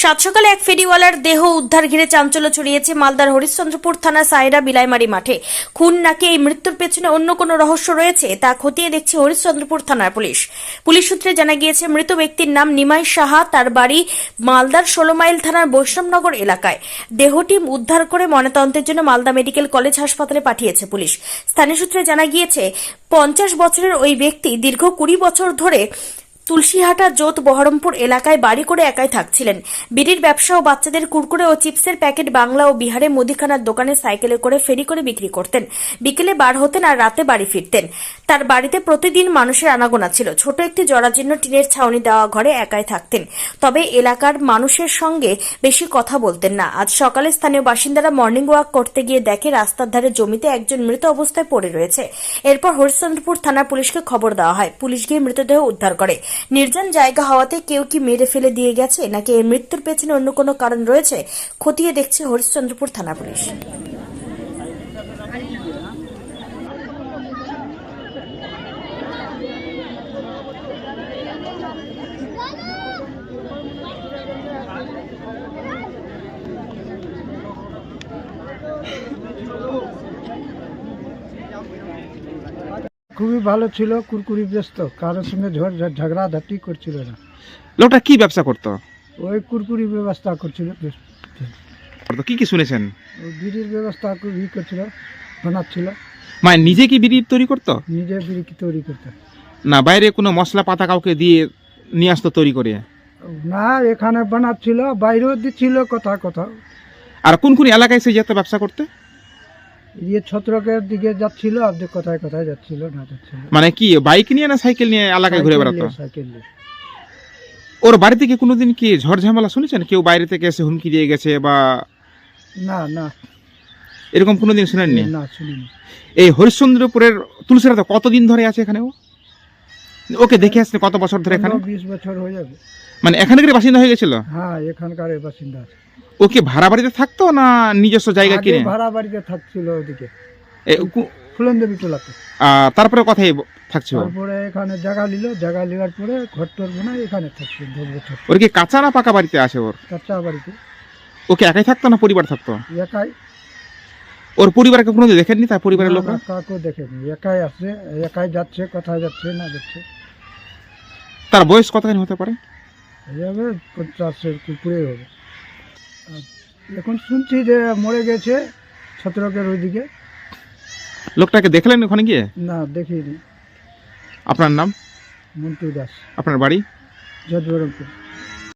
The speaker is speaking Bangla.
সাত সকালে এক ফেরিওয়ালার দেহ উদ্ধার ঘিরে চাঞ্চল্য ছড়িয়েছে মালদার হরিশ্চন্দ্রপুর থানা সায়রা বিলাইমারি মাঠে। খুন নাকি এই মৃত্যুর পেছনে অন্য কোনো রহস্য রয়েছে তা খতিয়ে দেখছে হরিশ্চন্দ্রপুর থানার পুলিশ সূত্রে জানা গিয়েছে মৃত ব্যক্তির নাম নিমাই সাহা। তার বাড়ি মালদার 16 মাইল থানার বৈষ্ণবনগর এলাকায়। দেহটি উদ্ধার করে ময়নাতদন্তের জন্য মালদা মেডিকেল কলেজ হাসপাতালে পাঠিয়েছে পুলিশ। স্থানীয় সূত্রে জানা গিয়েছে 50 বছরের ওই ব্যক্তি দীর্ঘ 20 বছর ধরে তুলসীহাটা জোত বহরমপুর এলাকায় বাড়ি করে একাই থাকছিলেন। বিড়ির ব্যবসা ও বাচ্চাদের কুরকুরে ও চিপসের প্যাকেট বাংলা ও বিহারে মুদিখানার দোকানে সাইকেলে করে ফেরি করে বিক্রি করতেন। বিকেলে বার হতেন আর রাতে বাড়ি ফিরতেন। তার বাড়িতে প্রতিদিন মানুষের আনাগোনা ছিল। ছোট একটি জরাজীর্ণ টিনের ছাউনি দেওয়া ঘরে একাই থাকতেন। তবে এলাকার মানুষের সঙ্গে বেশি কথা বলতেন না। আজ সকালে স্থানীয় বাসিন্দারা মর্নিং ওয়াক করতে গিয়ে দেখে রাস্তার ধারে জমিতে একজন মৃত অবস্থায় পড়ে রয়েছে। এরপর হরিশ্চন্দ্রপুর থানার পুলিশকে খবর দেওয়া হয়। পুলিশ গিয়ে মৃতদেহ উদ্ধার করে। নির্জন জায়গা হওয়াতে কেউ কি মেরে ফেলে দিয়ে গেছে নাকি এর মৃত্যুর পেছনে অন্য কোনো কারণ রয়েছে খতিয়ে দেখছে হরিশ্চন্দ্রপুর থানা পুলিশ। খুবই ভালো ছিল, কুরকুরি ব্যস্ত, কারোর সঙ্গে ঝগড়া ঝাঁটি করছিল না। লোকটা কি ব্যবসা করতো? ওই কুরকুরি ব্যবস্থা করছিল, কি কি শুনেছেন? ওই বিড়ির ব্যবস্থা করছিল, বানাচ্ছিল। মানে নিজে কি বিড়ি তৈরি করতো? নিজে বিড়ি তৈরি করতো না বাইরে কোনো মশলা পাতা কাউকে দিয়ে নিয়ে আসতো তৈরি করে? না, এখানে বানাচ্ছিল, বাইরেও দিচ্ছিল কোথাও কোথাও। আর কোন কোন এলাকায় সে যেত ব্যবসা করতে? ইয়ে ছত্রকের দিকে যাচ্ছিল, আর কোথায় কোথায় যাচ্ছিল না যাচ্ছিল। মানে কি বাইক নিয়ে না সাইকেল নিয়ে এলাকায় ঘুরে বেড়াতো? সাইকেল নিয়ে। ওর বাড়ি থেকে কোনোদিন কি ঝড় ঝামেলা শুনেছেন? কেউ বাইরে থেকে এসে হুমকি দিয়ে গেছে বা না না, এরকম কোনোদিন শুনেননি? না শুনিনি। এই হরিশ্চন্দ্রপুরের তুলসীরাতে কতদিন ধরে আছে এখানে? ওকে দেখে আসছে কত বছর ধরে এখানে? 20 বছর হয়ে যাবে। মানে এখানকার বাসিন্দা হয়ে গেছিল? হ্যাঁ, এখানকার বাসিন্দা। ও কি ভাড়া বাড়িতে থাকতো না নিজস্ব জায়গা কিনে? ভাড়া বাড়িতে থাকছিল ওদিকে ফুলনদেবী টোলাতে। তারপরে কথাই থাকছে? তারপরে এখানে জায়গা নিল, জায়গা নেওয়ার পরে ঘর টর বানায় এখানে থাকছে 10 বছর। ওর কি কাঁচা না পাকা বাড়িতে আছে? ওর কাঁচা বাড়িতে। ওকে একাই থাকতো না পরিবার থাকতো? একাই। ওর পরিবারকে কোনো দেখেননি? তার পরিবারের লোকরা কাউকে দেখেনি, একাই আসছে, একাই যাচ্ছে, কোথায় যাচ্ছে না যাচ্ছে। তার বয়স কতখানি হতে পারে? এই হবে 50-এর উপরে হবে। এখন শুনছি যে মরে গেছে ছত্রকের ওইদিকে। লোকটাকে দেখলেন ওখানে গিয়ে? না, দেখিনি। আপনার নাম? মন্টু দাস। আপনার বাড়ি? জজবরমপুর।